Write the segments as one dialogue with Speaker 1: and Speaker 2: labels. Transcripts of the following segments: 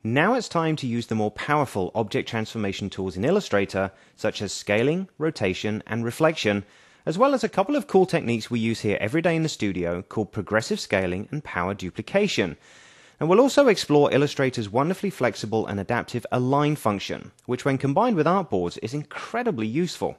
Speaker 1: Now it's time to use the more powerful object transformation tools in Illustrator, such as scaling, rotation, and reflection, as well as a couple of cool techniques we use here every day in the studio called progressive scaling and power duplication. And we'll also explore Illustrator's wonderfully flexible and adaptive align function, which when combined with artboards is incredibly useful.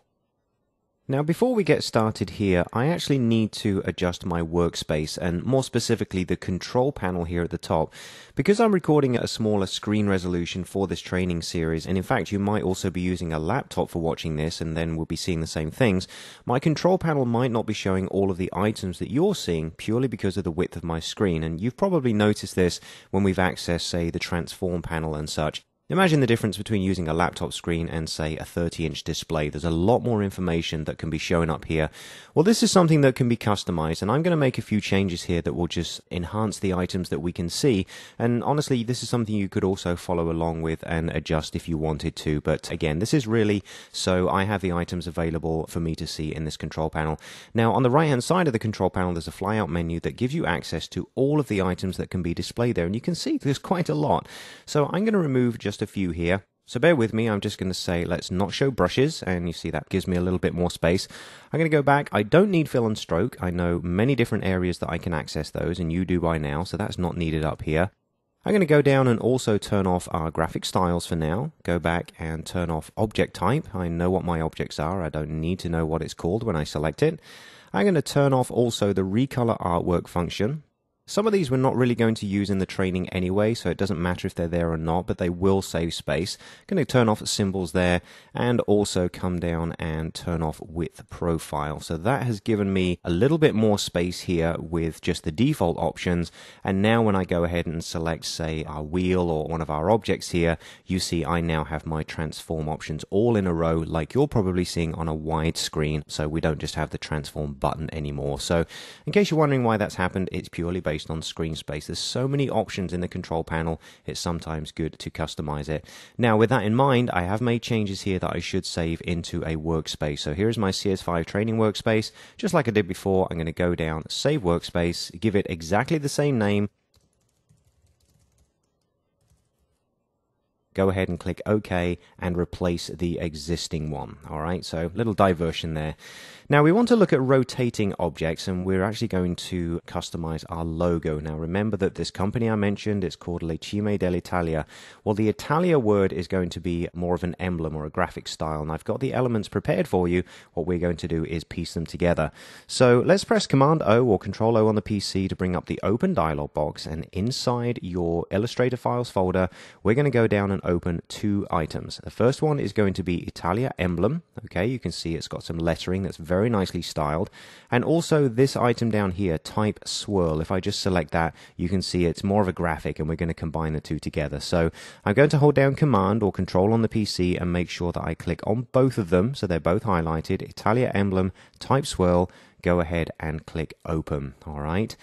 Speaker 1: Now before we get started here, I actually need to adjust my workspace and more specifically the control panel here at the top. Because I'm recording at a smaller screen resolution for this training series, and in fact you might also be using a laptop for watching this and then we'll be seeing the same things, my control panel might not be showing all of the items that you're seeing purely because of the width of my screen, and you've probably noticed this when we've accessed, say, the transform panel and such. Imagine the difference between using a laptop screen and, say, a 30-inch display. There's a lot more information that can be shown up here. Well, this is something that can be customized, and I'm going to make a few changes here that will just enhance the items that we can see. And honestly, this is something you could also follow along with and adjust if you wanted to. But again, this is really so I have the items available for me to see in this control panel. Now, on the right-hand side of the control panel, there's a flyout menu that gives you access to all of the items that can be displayed there. And you can see there's quite a lot. So I'm going to remove just a few here. So bear with me, I'm just going to say let's not show brushes, and you see that gives me a little bit more space. I'm going to go back. I don't need fill and stroke. I know many different areas that I can access those, and you do by now, so that's not needed up here. I'm going to go down and also turn off our graphic styles for now. Go back and turn off object type. I know what my objects are. I don't need to know what it's called when I select it. I'm going to turn off also the recolor artwork function. Some of these we're not really going to use in the training anyway, so it doesn't matter if they're there or not, but they will save space. I'm going to turn off symbols there and also come down and turn off width profile. So that has given me a little bit more space here with just the default options. And now when I go ahead and select, say, our wheel or one of our objects here, you see I now have my transform options all in a row like you're probably seeing on a wide screen. So we don't just have the transform button anymore. So in case you're wondering why that's happened, it's purely based on screen space. There's so many options in the control panel, it's sometimes good to customize it. Now with that in mind, I have made changes here that I should save into a workspace. So here's my CS5 training workspace. Just like I did before, I'm going to go down, save workspace, give it exactly the same name. Go ahead and click OK and replace the existing one. All right, so little diversion there. Now we want to look at rotating objects, and we're actually going to customize our logo. Now remember that this company I mentioned, it's called Le Cime dell'Italia. Well, the Italia word is going to be more of an emblem or a graphic style, and I've got the elements prepared for you. What we're going to do is piece them together. So let's press Command O or Control O on the PC to bring up the Open dialog box, and inside your Illustrator files folder, we're going to go down and open two items. The first one is going to be Italia emblem. Okay, you can see it's got some lettering that's very nicely styled, and also this item down here, type swirl. If I just select that, you can see it's more of a graphic, and we're going to combine the two together. So I'm going to hold down Command or Control on the PC and make sure that I click on both of them so they're both highlighted. Italia emblem, type swirl. Go ahead and click open. All right.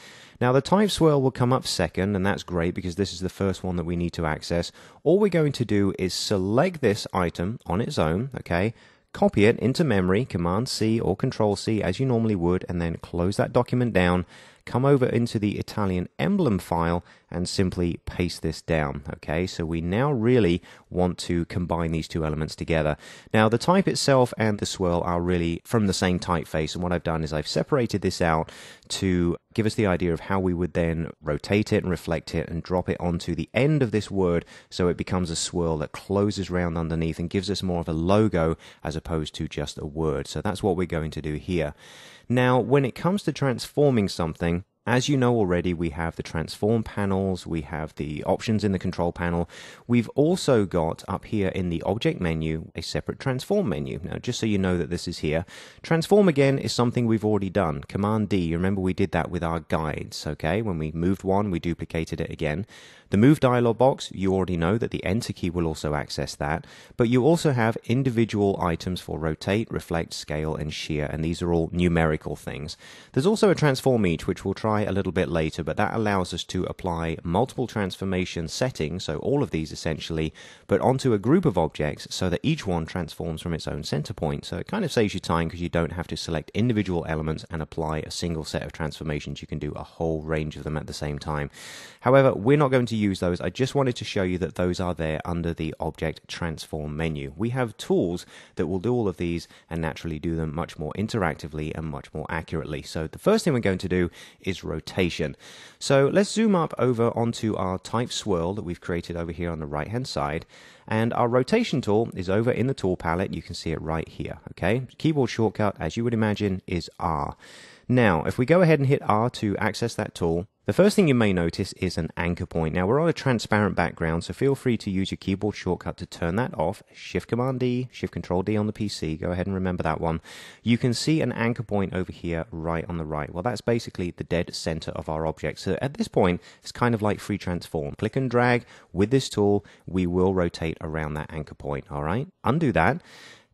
Speaker 1: Now the type swirl will come up second, and that's great because this is the first one that we need to access. All we're going to do is select this item on its own, okay? Copy it into memory, Command C or Control C as you normally would, and then close that document down. Come over into the Italian emblem file and simply paste this down. Okay, so we now really want to combine these two elements together. Now the type itself and the swirl are really from the same typeface, and what I've done is I've separated this out to give us the idea of how we would then rotate it and reflect it and drop it onto the end of this word so it becomes a swirl that closes around underneath and gives us more of a logo as opposed to just a word. So that's what we're going to do here. Now, when it comes to transforming something, as you know already, we have the transform panels, we have the options in the control panel. We've also got up here in the object menu a separate transform menu. Now, just so you know that this is here, transform again is something we've already done. Command D, remember we did that with our guides, okay? When we moved one, we duplicated it again. The move dialog box, you already know that the enter key will also access that, but you also have individual items for rotate, reflect, scale, and shear, and these are all numerical things. There's also a transform each, which we'll try apply a little bit later, but that allows us to apply multiple transformation settings, so all of these essentially, but onto a group of objects so that each one transforms from its own center point. So it kind of saves you time because you don't have to select individual elements and apply a single set of transformations. You can do a whole range of them at the same time. However, we're not going to use those. I just wanted to show you that those are there under the Object Transform menu. We have tools that will do all of these and naturally do them much more interactively and much more accurately. So the first thing we're going to do is rotation. So let's zoom up over onto our type swirl that we've created over here on the right hand side. And our rotation tool is over in the tool palette. You can see it right here. Okay, keyboard shortcut, as you would imagine, is R. Now, if we go ahead and hit R to access that tool, the first thing you may notice is an anchor point. Now, we're on a transparent background, so feel free to use your keyboard shortcut to turn that off. Shift-Command-D, Shift-Control-D on the PC. Go ahead and remember that one. You can see an anchor point over here right on the right. Well, that's basically the dead center of our object. So at this point, it's kind of like free transform. Click and drag. With this tool, we will rotate around that anchor point, all right? Undo that.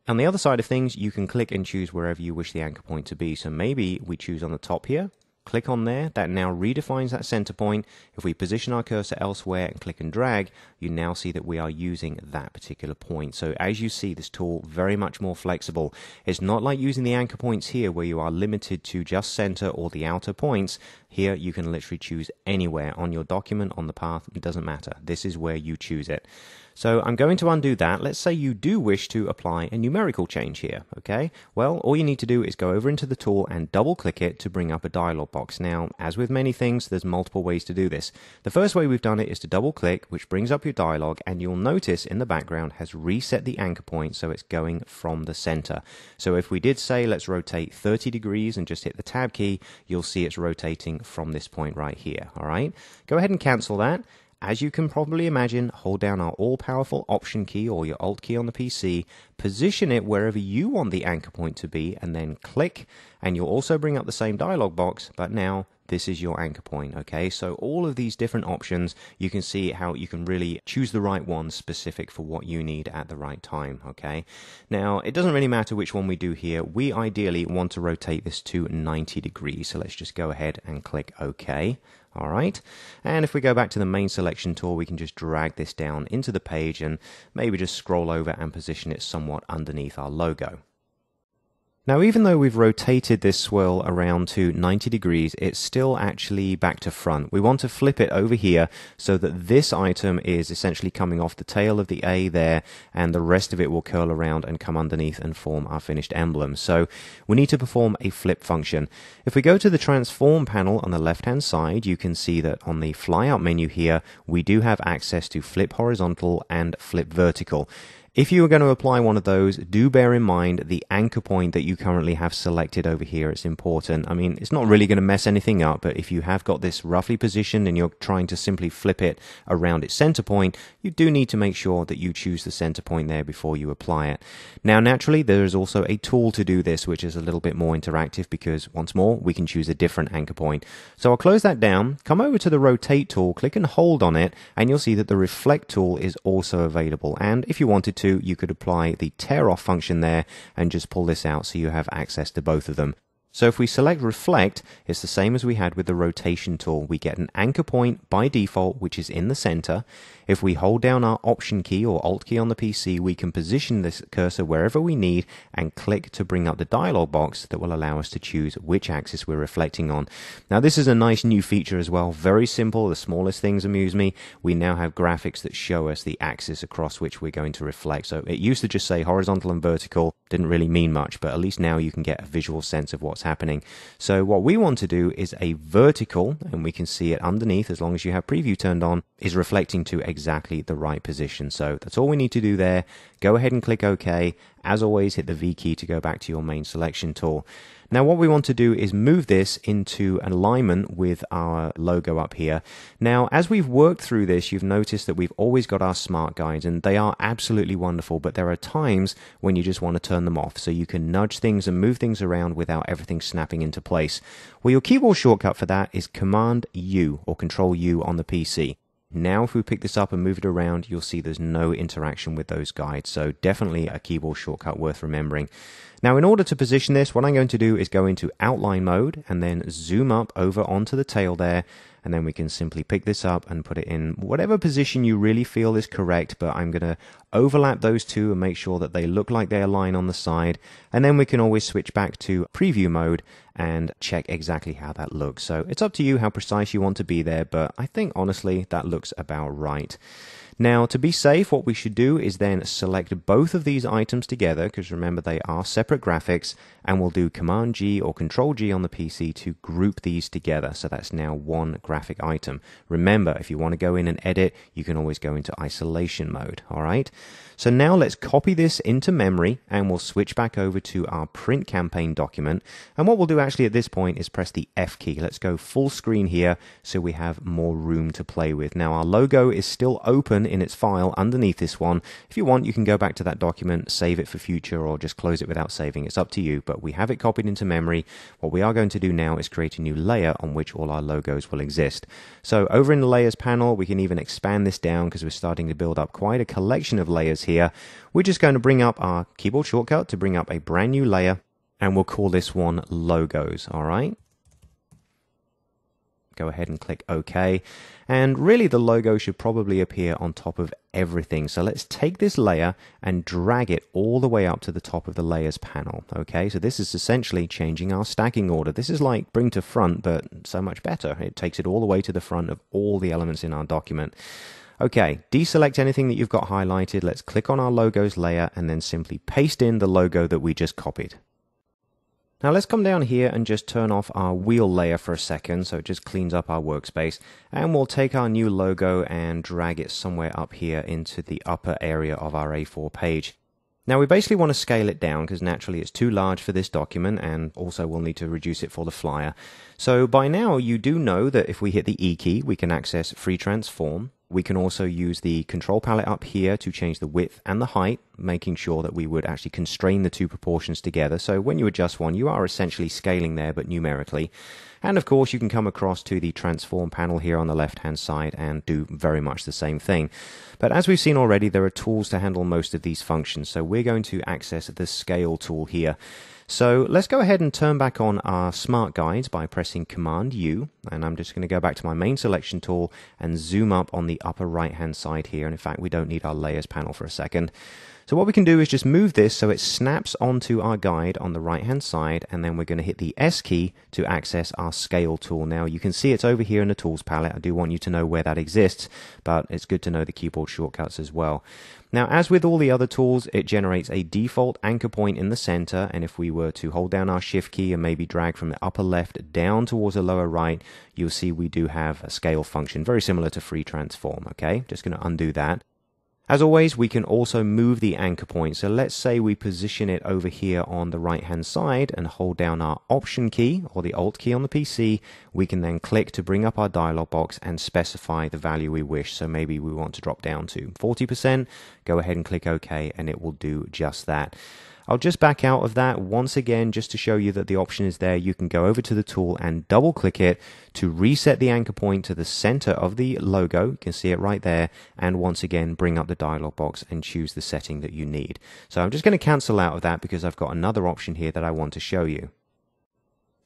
Speaker 1: On the other side of things, you can click and choose wherever you wish the anchor point to be. So maybe we choose on the top here. Click on there, that now redefines that center point. If we position our cursor elsewhere and click and drag, you now see that we are using that particular point. So as you see, this tool very much more flexible. It's not like using the anchor points here where you are limited to just center or the outer points. Here you can literally choose anywhere on your document, on the path, it doesn't matter. This is where you choose it. So I'm going to undo that. Let's say you do wish to apply a numerical change here, okay? Well, all you need to do is go over into the tool and double click it to bring up a dialog box. Now, as with many things, there's multiple ways to do this. The first way we've done it is to double click, which brings up your dialog, and you'll notice in the background has reset the anchor point so it's going from the center. So if we did say let's rotate 30 degrees and just hit the tab key, you'll see it's rotating from this point right here, all right? Go ahead and cancel that. As you can probably imagine, hold down our all-powerful Option key or your Alt key on the PC, position it wherever you want the anchor point to be, and then click, and you'll also bring up the same dialog box, but now this is your anchor point, okay? So all of these different options, you can see how you can really choose the right one specific for what you need at the right time, okay? Now, it doesn't really matter which one we do here. We ideally want to rotate this to 90 degrees, so let's just go ahead and click OK. All right, and if we go back to the main selection tool, we can just drag this down into the page and maybe just scroll over and position it somewhat underneath our logo. Now, even though we've rotated this swirl around to 90 degrees, it's still actually back to front. We want to flip it over here so that this item is essentially coming off the tail of the A there, and the rest of it will curl around and come underneath and form our finished emblem. So we need to perform a flip function. If we go to the transform panel on the left-hand side, you can see that on the flyout menu here, we do have access to flip horizontal and flip vertical. If you are going to apply one of those, do bear in mind the anchor point that you currently have selected over here. It's important. I mean, it's not really going to mess anything up, but if you have got this roughly positioned and you're trying to simply flip it around its center point, you do need to make sure that you choose the center point there before you apply it. Now, naturally, there is also a tool to do this, which is a little bit more interactive because, once more, we can choose a different anchor point. So I'll close that down, come over to the rotate tool, click and hold on it, and you'll see that the reflect tool is also available. And if you wanted to, you could apply the tear off function there and just pull this out so you have access to both of them. So if we select reflect, it's the same as we had with the rotation tool. We get an anchor point by default, which is in the center. If we hold down our Option key or Alt key on the PC, we can position this cursor wherever we need and click to bring up the dialog box that will allow us to choose which axis we're reflecting on. Now, this is a nice new feature as well. Very simple. The smallest things amuse me. We now have graphics that show us the axis across which we're going to reflect. So it used to just say horizontal and vertical. Didn't really mean much, but at least now you can get a visual sense of what's happening. So what we want to do is a vertical, and we can see it underneath as long as you have preview turned on, is reflecting to exactly the right position. So that's all we need to do there. Go ahead and click OK. As always, hit the V key to go back to your main selection tool. Now what we want to do is move this into alignment with our logo up here. Now, as we've worked through this, you've noticed that we've always got our smart guides, and they are absolutely wonderful, but there are times when you just want to turn them off so you can nudge things and move things around without everything snapping into place. Well, your keyboard shortcut for that is Command U or Control U on the PC. Now if we pick this up and move it around, you'll see there's no interaction with those guides. So definitely a keyboard shortcut worth remembering. Now in order to position this, what I'm going to do is go into outline mode and then zoom up over onto the tail there. And then we can simply pick this up and put it in whatever position you really feel is correct. But I'm going to overlap those two and make sure that they look like they align on the side. And then we can always switch back to preview mode and check exactly how that looks. So it's up to you how precise you want to be there, but I think honestly that looks about right. Now, to be safe, what we should do is then select both of these items together, because remember they are separate graphics, and we'll do Command G or Control G on the PC to group these together. So that's now one graphic item. Remember, if you want to go in and edit, you can always go into isolation mode. All right. So now let's copy this into memory and we'll switch back over to our print campaign document. And what we'll do actually at this point is press the F key. Let's go full screen here so we have more room to play with. Now our logo is still open in its file underneath this one. If you want, you can go back to that document, save it for future, or just close it without saving. It's up to you, but we have it copied into memory. What we are going to do now is create a new layer on which all our logos will exist. So over in the layers panel, we can even expand this down because we're starting to build up quite a collection of layers here. We're just going to bring up our keyboard shortcut to bring up a brand new layer, and we'll call this one logos. All right. Go ahead and click OK. And really the logo should probably appear on top of everything. So let's take this layer and drag it all the way up to the top of the layers panel. Okay, so this is essentially changing our stacking order. This is like bring to front, but so much better. It takes it all the way to the front of all the elements in our document. Okay, deselect anything that you've got highlighted. Let's click on our logos layer and then simply paste in the logo that we just copied. Now let's come down here and just turn off our wheel layer for a second so it just cleans up our workspace, and we'll take our new logo and drag it somewhere up here into the upper area of our A4 page. Now we basically want to scale it down because naturally it's too large for this document, and also we'll need to reduce it for the flyer. So by now you do know that if we hit the E key we can access free transform. We can also use the control palette up here to change the width and the height, making sure that we would actually constrain the two proportions together. So when you adjust one, you are essentially scaling there, but numerically. And of course, you can come across to the transform panel here on the left-hand side and do very much the same thing. But as we've seen already, there are tools to handle most of these functions. So we're going to access the scale tool here. So let's go ahead and turn back on our smart guides by pressing Command U, and I'm just going to go back to my main selection tool and zoom up on the upper right hand side here. And in fact we don't need our layers panel for a second. So what we can do is just move this so it snaps onto our guide on the right hand side, and then we're going to hit the S key to access our scale tool. Now you can see it's over here in the tools palette. I do want you to know where that exists, but it's good to know the keyboard shortcuts as well. Now, as with all the other tools, it generates a default anchor point in the center, and if we were to hold down our shift key and maybe drag from the upper left down towards the lower right, you'll see we do have a scale function, very similar to free transform. Okay, just going to undo that. As always, we can also move the anchor point. So let's say we position it over here on the right hand side and hold down our Option key or the Alt key on the PC. We can then click to bring up our dialog box and specify the value we wish. So maybe we want to drop down to 40%. Go ahead and click OK, and it will do just that. I'll just back out of that once again just to show you that the option is there. You can go over to the tool and double click it to reset the anchor point to the center of the logo. You can see it right there, and once again bring up the dialog box and choose the setting that you need. So I'm just going to cancel out of that because I've got another option here that I want to show you.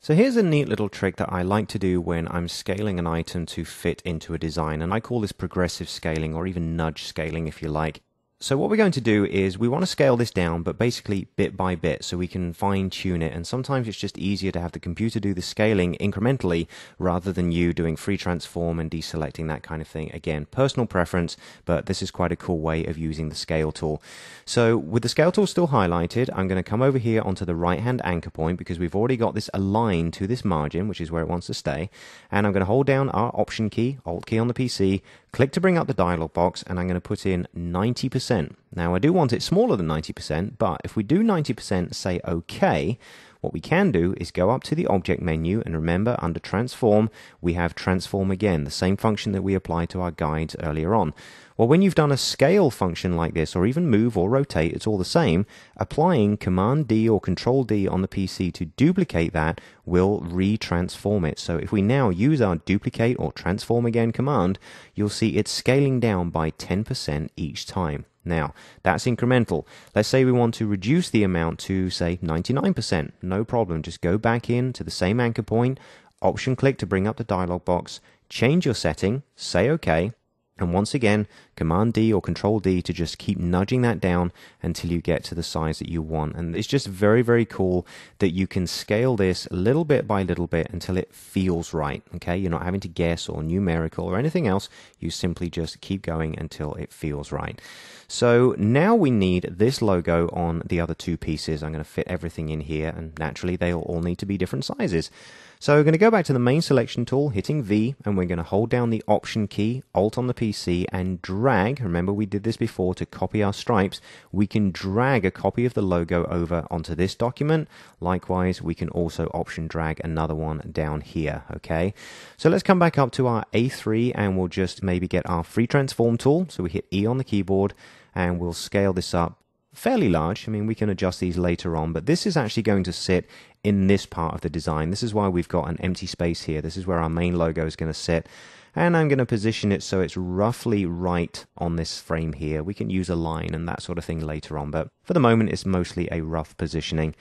Speaker 1: So here's a neat little trick that I like to do when I'm scaling an item to fit into a design, and I call this progressive scaling, or even nudge scaling if you like. So what we're going to do is we want to scale this down, but basically bit by bit, so we can fine tune it. And sometimes it's just easier to have the computer do the scaling incrementally rather than you doing free transform and deselecting that kind of thing. Again, personal preference, but this is quite a cool way of using the scale tool. So with the scale tool still highlighted, I'm going to come over here onto the right hand anchor point because we've already got this aligned to this margin, which is where it wants to stay. And I'm going to hold down our Option key, Alt key on the PC, click to bring up the dialog box, and I'm going to put in 90%. Now I do want it smaller than 90%, but if we do 90%, say OK, what we can do is go up to the object menu, and remember under transform we have transform again, the same function that we applied to our guides earlier on. Well, when you've done a scale function like this, or even move or rotate, it's all the same. Applying Command D or Control D on the PC to duplicate that will retransform it. So if we now use our duplicate or transform again command, you'll see it's scaling down by 10% each time. Now, that's incremental. Let's say we want to reduce the amount to, say, 99%. No problem. Just go back in to the same anchor point, Option click to bring up the dialog box, change your setting, say OK, and once again, Command D or Control D to just keep nudging that down until you get to the size that you want. And it's just very, very cool that you can scale this little bit by little bit until it feels right. Okay, you're not having to guess or numerical or anything else. You simply just keep going until it feels right. So now we need this logo on the other two pieces. I'm going to fit everything in here, and naturally they'll all need to be different sizes. So we're going to go back to the main selection tool, hitting V, and we're going to hold down the Option key, Alt on the PC, and drag. Remember we did this before to copy our stripes. We can drag a copy of the logo over onto this document. Likewise, we can also Option drag another one down here, okay? So let's come back up to our A3, and we'll just maybe get our free transform tool. So we hit E on the keyboard, and we'll scale this up fairly large. I mean, we can adjust these later on, but this is actually going to sit in this part of the design. This is why we've got an empty space here. This is where our main logo is going to sit. And I'm going to position it so it's roughly right on this frame here. We can use a line and that sort of thing later on, but for the moment it's mostly a rough positioning.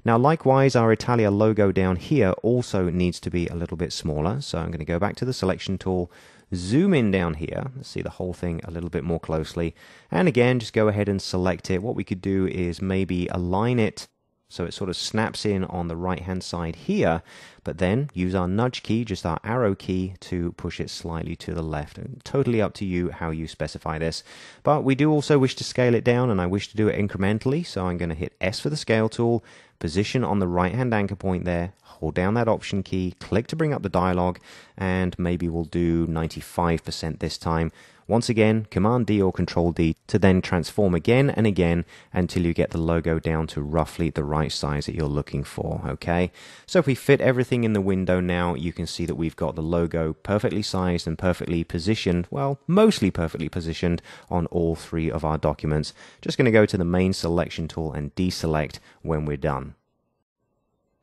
Speaker 1: Now likewise, our Italia logo down here also needs to be a little bit smaller. So I'm going to go back to the selection tool, zoom in down here, let's see the whole thing a little bit more closely, and again just go ahead and select it. What we could do is maybe align it so it sort of snaps in on the right hand side here, but then use our nudge key, just our arrow key, to push it slightly to the left. Totally up to you how you specify this, but we do also wish to scale it down, and I wish to do it incrementally, so I'm going to hit S for the scale tool, position on the right hand anchor point there, hold down that Option key, click to bring up the dialog, and maybe we'll do 95% this time. Once again, Command D or Control D to then transform again and again until you get the logo down to roughly the right size that you're looking for, okay? So if we fit everything in the window now, you can see that we've got the logo perfectly sized and perfectly positioned, well, mostly perfectly positioned on all three of our documents. Just going to go to the main selection tool and deselect when we're done.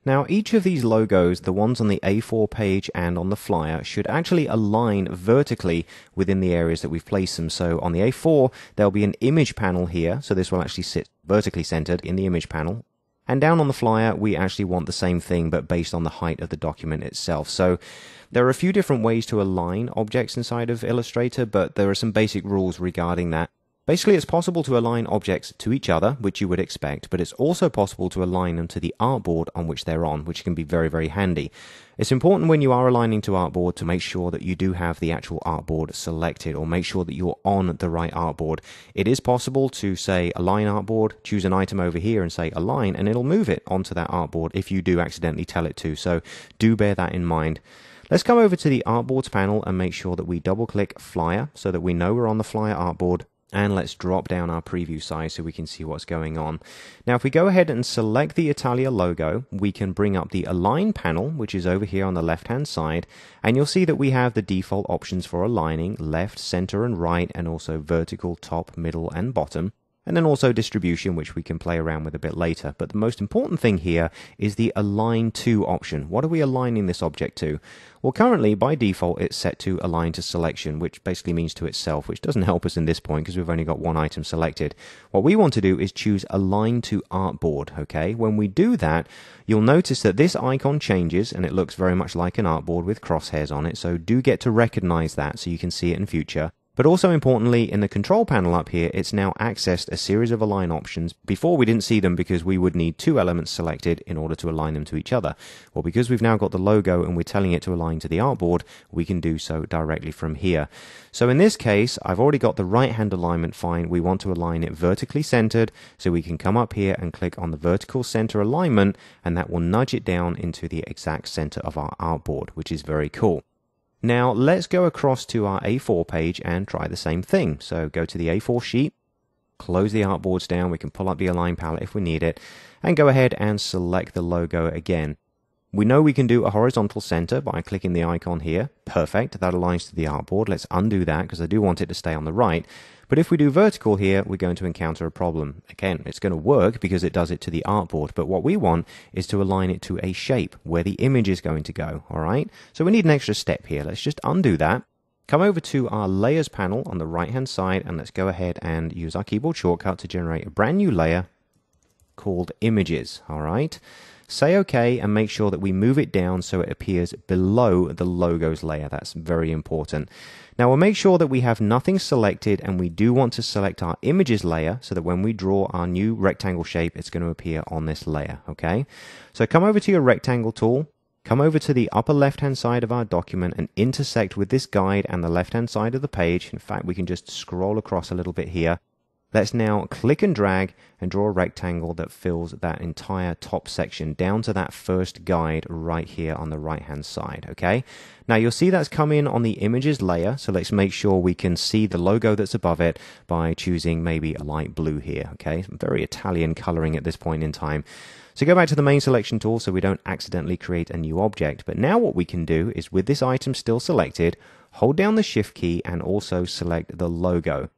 Speaker 1: Now each of these logos, the ones on the A4 page and on the flyer, should actually align vertically within the areas that we've placed them. So on the A4 there'll be an image panel here, so this will actually sit vertically centered in the image panel. And down on the flyer we actually want the same thing, but based on the height of the document itself. So there are a few different ways to align objects inside of Illustrator, but there are some basic rules regarding that. Basically, it's possible to align objects to each other, which you would expect, but it's also possible to align them to the artboard on which they're on, which can be very, very handy. It's important when you are aligning to artboard to make sure that you do have the actual artboard selected, or make sure that you're on the right artboard. It is possible to say align artboard, choose an item over here and say align, and it'll move it onto that artboard if you do accidentally tell it to, so do bear that in mind. Let's come over to the artboards panel and make sure that we double click flyer so that we know we're on the flyer artboard. And let's drop down our preview size so we can see what's going on. Now if we go ahead and select the Italia logo, we can bring up the Align panel, which is over here on the left hand side, and you'll see that we have the default options for aligning left, center and right, and also vertical, top, middle and bottom. And then also distribution, which we can play around with a bit later. But the most important thing here is the Align To option. What are we aligning this object to? Well, currently, by default, it's set to Align to Selection, which basically means to itself, which doesn't help us in this point because we've only got one item selected. What we want to do is choose Align to Artboard, okay? When we do that, you'll notice that this icon changes and it looks very much like an artboard with crosshairs on it, so do get to recognize that so you can see it in future. But also importantly, in the control panel up here, it's now accessed a series of align options. Before we didn't see them because we would need two elements selected in order to align them to each other. Well, because we've now got the logo and we're telling it to align to the artboard, we can do so directly from here. So in this case, I've already got the right hand alignment fine. We want to align it vertically centered, so we can come up here and click on the vertical center alignment, and that will nudge it down into the exact center of our artboard, which is very cool. Now let's go across to our A4 page and try the same thing. So go to the A4 sheet, close the artboards down, we can pull up the align palette if we need it, and go ahead and select the logo again. We know we can do a horizontal center by clicking the icon here. Perfect, that aligns to the artboard. Let's undo that because I do want it to stay on the right. But if we do vertical here, we're going to encounter a problem. Again, it's going to work because it does it to the artboard, but what we want is to align it to a shape where the image is going to go, all right? So we need an extra step here. Let's just undo that. Come over to our Layers panel on the right-hand side, and let's go ahead and use our keyboard shortcut to generate a brand new layer called Images, all right? Say OK and make sure that we move it down so it appears below the logos layer. That's very important. Now we'll make sure that we have nothing selected, and we do want to select our images layer so that when we draw our new rectangle shape, it's going to appear on this layer, okay? So come over to your rectangle tool, come over to the upper left-hand side of our document and intersect with this guide and the left-hand side of the page. In fact, we can just scroll across a little bit here. Let's now click and drag and draw a rectangle that fills that entire top section down to that first guide right here on the right hand side, okay? Now you'll see that's come in on the images layer, so let's make sure we can see the logo that's above it by choosing maybe a light blue here, okay? Very Italian coloring at this point in time. So go back to the main selection tool so we don't accidentally create a new object. But now what we can do is, with this item still selected, hold down the Shift key and also select the logo.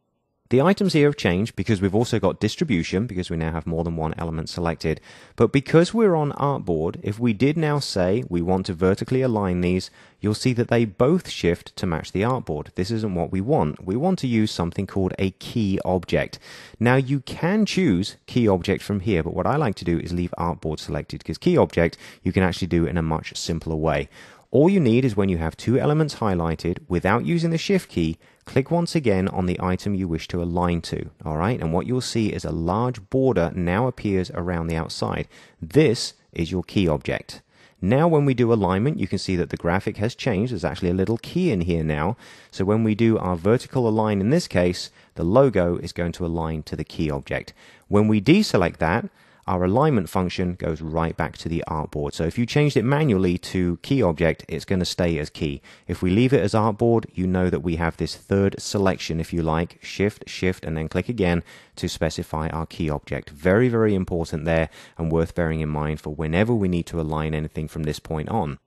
Speaker 1: The items here have changed because we've also got distribution, because we now have more than one element selected. But because we're on artboard, if we did now say we want to vertically align these, you'll see that they both shift to match the artboard. This isn't what we want. We want to use something called a key object. Now you can choose key object from here, but what I like to do is leave artboard selected, because key object you can actually do in a much simpler way. All you need is, when you have two elements highlighted, without using the Shift key, click once again on the item you wish to align to, all right? And what you'll see is a large border now appears around the outside. This is your key object. Now when we do alignment, you can see that the graphic has changed. There's actually a little key in here now. So when we do our vertical align in this case, the logo is going to align to the key object. When we deselect that, our alignment function goes right back to the artboard. So if you changed it manually to key object, it's going to stay as key. If we leave it as artboard, you know that we have this third selection, if you like, shift, and then click again to specify our key object. Very, very important there, and worth bearing in mind for whenever we need to align anything from this point on.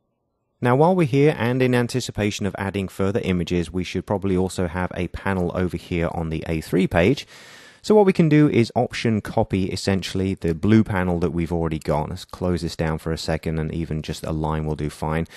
Speaker 1: Now while we're here, and in anticipation of adding further images, we should probably also have a panel over here on the A3 page. So what we can do is Option copy, essentially, the blue panel that we've already got. Let's close this down for a second, and even just a line will do fine.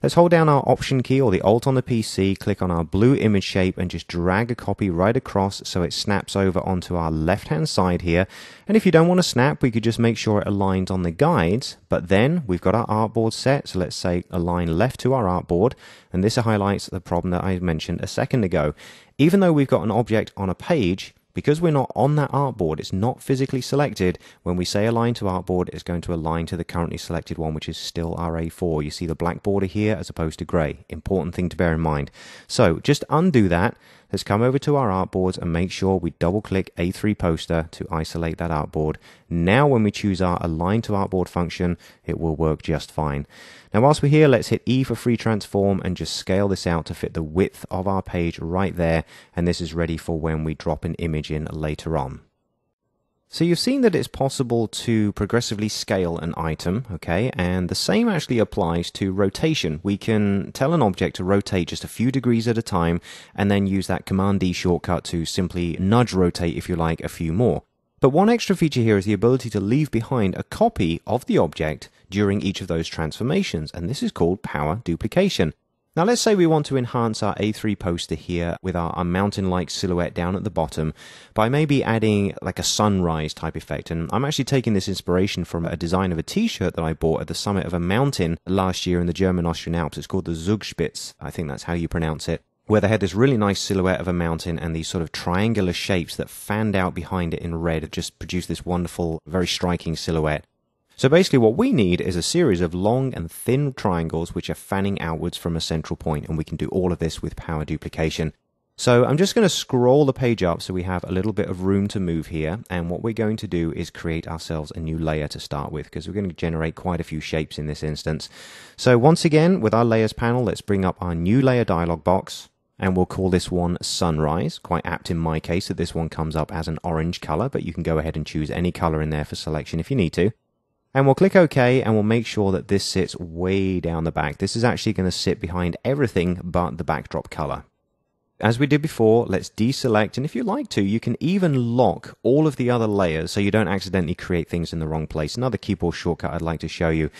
Speaker 1: Let's hold down our Option key or the Alt on the PC, click on our blue image shape, and just drag a copy right across so it snaps over onto our left-hand side here. And if you don't want to snap, we could just make sure it aligns on the guides. But then we've got our artboard set, so let's say align left to our artboard. And this highlights the problem that I mentioned a second ago. Even though we've got an object on a page, because we're not on that artboard, it's not physically selected. When we say align to artboard, it's going to align to the currently selected one, which is still our A4. You see the black border here as opposed to grey. Important thing to bear in mind. So just undo that. Let's come over to our artboards and make sure we double click A3 poster to isolate that artboard. Now when we choose our align to artboard function, it will work just fine. Now whilst we're here, let's hit E for free transform and just scale this out to fit the width of our page right there. And this is ready for when we drop an image in later on. So you've seen that it's possible to progressively scale an item, okay? And the same actually applies to rotation. We can tell an object to rotate just a few degrees at a time and then use that Command D shortcut to simply nudge rotate, if you like, a few more. But one extra feature here is the ability to leave behind a copy of the object during each of those transformations, and this is called power duplication. Now let's say we want to enhance our A3 poster here with our mountain-like silhouette down at the bottom by maybe adding like a sunrise type effect. And I'm actually taking this inspiration from a design of a t-shirt that I bought at the summit of a mountain last year in the German Austrian Alps. It's called the Zugspitze, I think that's how you pronounce it, where they had this really nice silhouette of a mountain and these sort of triangular shapes that fanned out behind it in red. It just produced this wonderful, very striking silhouette. So basically what we need is a series of long and thin triangles which are fanning outwards from a central point, and we can do all of this with power duplication. So I'm just going to scroll the page up so we have a little bit of room to move here, and what we're going to do is create ourselves a new layer to start with, because we're going to generate quite a few shapes in this instance. So once again, with our layers panel, let's bring up our new layer dialog box, and we'll call this one Sunrise. Quite apt in my case that this one comes up as an orange color, but you can go ahead and choose any color in there for selection if you need to. And we'll click OK, and we'll make sure that this sits way down the back. This is actually going to sit behind everything but the backdrop color. As we did before, let's deselect, and if you like to, you can even lock all of the other layers so you don't accidentally create things in the wrong place. Another keyboard shortcut I'd like to show you.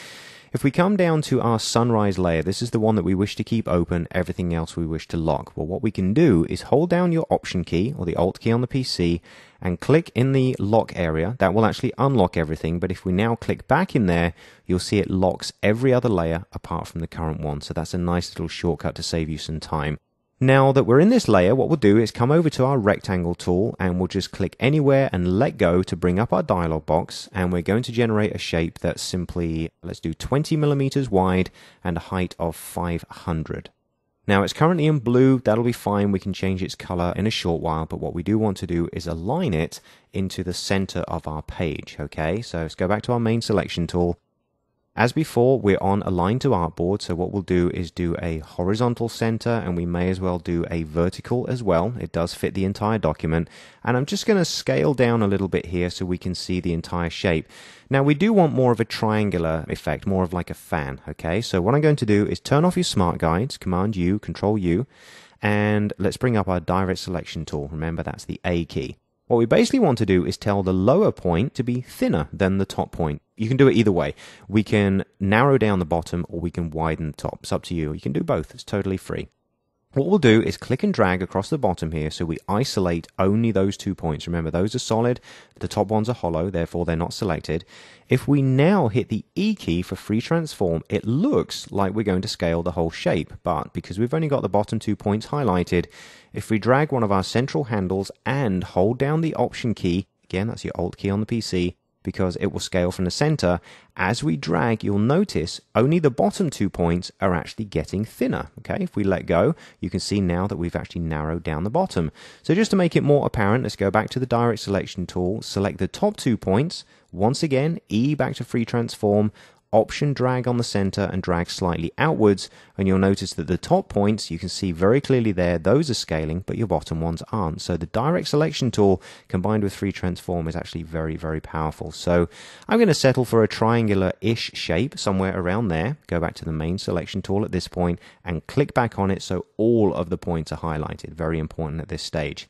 Speaker 1: If we come down to our sunrise layer, this is the one that we wish to keep open, everything else we wish to lock. Well, what we can do is hold down your Option key, or the Alt key on the PC, and click in the lock area. That will actually unlock everything, but if we now click back in there, you'll see it locks every other layer apart from the current one. So that's a nice little shortcut to save you some time. Now that we're in this layer, what we'll do is come over to our rectangle tool, and we'll just click anywhere and let go to bring up our dialog box, and we're going to generate a shape that's simply, let's do 20 millimeters wide and a height of 500. Now it's currently in blue, that'll be fine, we can change its color in a short while, but what we do want to do is align it into the center of our page, okay? So let's go back to our main selection tool. As before, we're on Align to Artboard, so what we'll do is do a horizontal center, and we may as well do a vertical as well. It does fit the entire document, and I'm just going to scale down a little bit here so we can see the entire shape. Now, we do want more of a triangular effect, more of like a fan, okay? So what I'm going to do is turn off your Smart Guides, Command U, Control U, and let's bring up our Direct Selection tool. Remember, that's the A key. What we basically want to do is tell the lower point to be thinner than the top point. You can do it either way. We can narrow down the bottom, or we can widen the top. It's up to you. You can do both. It's totally free. What we'll do is click and drag across the bottom here so we isolate only those 2 points. Remember, those are solid. The top ones are hollow, therefore they're not selected. If we now hit the E key for free transform, it looks like we're going to scale the whole shape. But because we've only got the bottom 2 points highlighted, if we drag one of our central handles and hold down the Option key, again, that's your Alt key on the PC, because it will scale from the center. As we drag, you'll notice only the bottom 2 points are actually getting thinner. Okay, if we let go, you can see now that we've actually narrowed down the bottom. So just to make it more apparent, let's go back to the Direct Selection tool, select the top 2 points, once again, E back to free transform, Option drag on the center and drag slightly outwards, and you'll notice that the top points, you can see very clearly there, those are scaling, but your bottom ones aren't. So the Direct Selection tool combined with free transform is actually very, very powerful. So I'm going to settle for a triangular-ish shape somewhere around there. Go back to the main selection tool at this point and click back on it so all of the points are highlighted. Very important at this stage.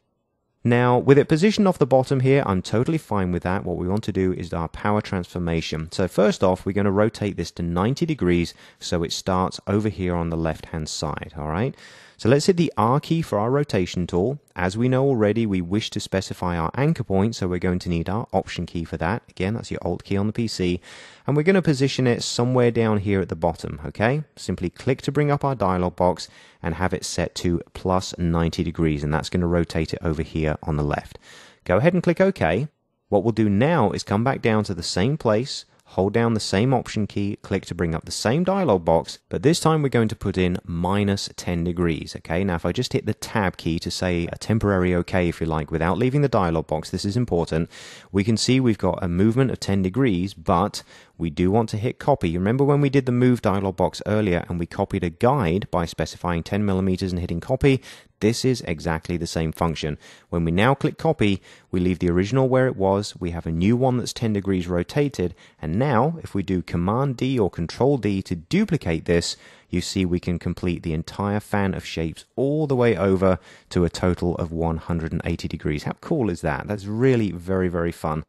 Speaker 1: Now, with it positioned off the bottom here, I'm totally fine with that. What we want to do is our power transformation. So first off, we're going to rotate this to 90 degrees so it starts over here on the left-hand side, all right? So let's hit the R key for our rotation tool. As we know already, we wish to specify our anchor point, so we're going to need our Option key for that. Again, that's your Alt key on the PC. And we're going to position it somewhere down here at the bottom, okay? Simply click to bring up our dialog box and have it set to plus 90 degrees, and that's going to rotate it over here on the left. Go ahead and click OK. What we'll do now is come back down to the same place, hold down the same Option key, click to bring up the same dialog box, but this time we're going to put in minus 10 degrees, okay? Now if I just hit the Tab key to say a temporary OK, if you like, without leaving the dialog box, this is important, we can see we've got a movement of 10 degrees, but we do want to hit copy. Remember when we did the move dialog box earlier and we copied a guide by specifying 10 millimeters and hitting copy? This is exactly the same function. When we now click copy, we leave the original where it was, we have a new one that's 10 degrees rotated, and now if we do Command D or Control D to duplicate this, you see we can complete the entire fan of shapes all the way over to a total of 180 degrees. How cool is that? That's really very, very fun.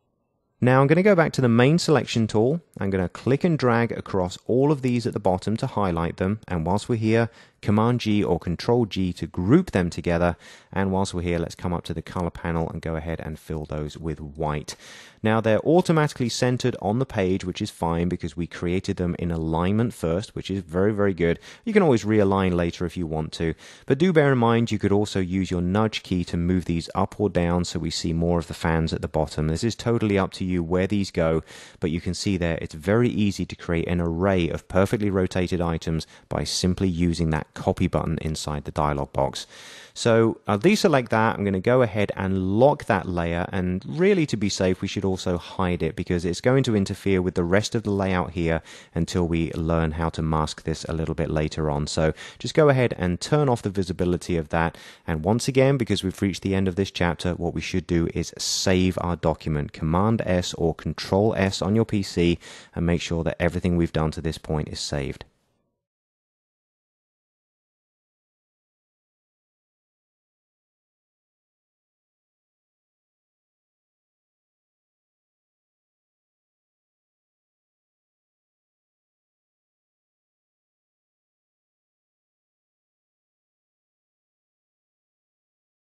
Speaker 1: Now I'm going to go back to the main selection tool. I'm going to click and drag across all of these at the bottom to highlight them. And whilst we're here, Command G or Control G to group them together. And whilst we're here, let's come up to the color panel and go ahead and fill those with white. Now they're automatically centered on the page, which is fine because we created them in alignment first, which is very, very good. You can always realign later if you want to. But do bear in mind, you could also use your nudge key to move these up or down so we see more of the fans at the bottom. This is totally up to you where these go, but you can see there it's very easy to create an array of perfectly rotated items by simply using that that copy button inside the dialog box. So I'll deselect that. I'm going to go ahead and lock that layer, and really to be safe we should also hide it because it's going to interfere with the rest of the layout here until we learn how to mask this a little bit later on. So just go ahead and turn off the visibility of that, and once again, because we've reached the end of this chapter, what we should do is save our document. Command S or Control S on your PC and make sure that everything we've done to this point is saved.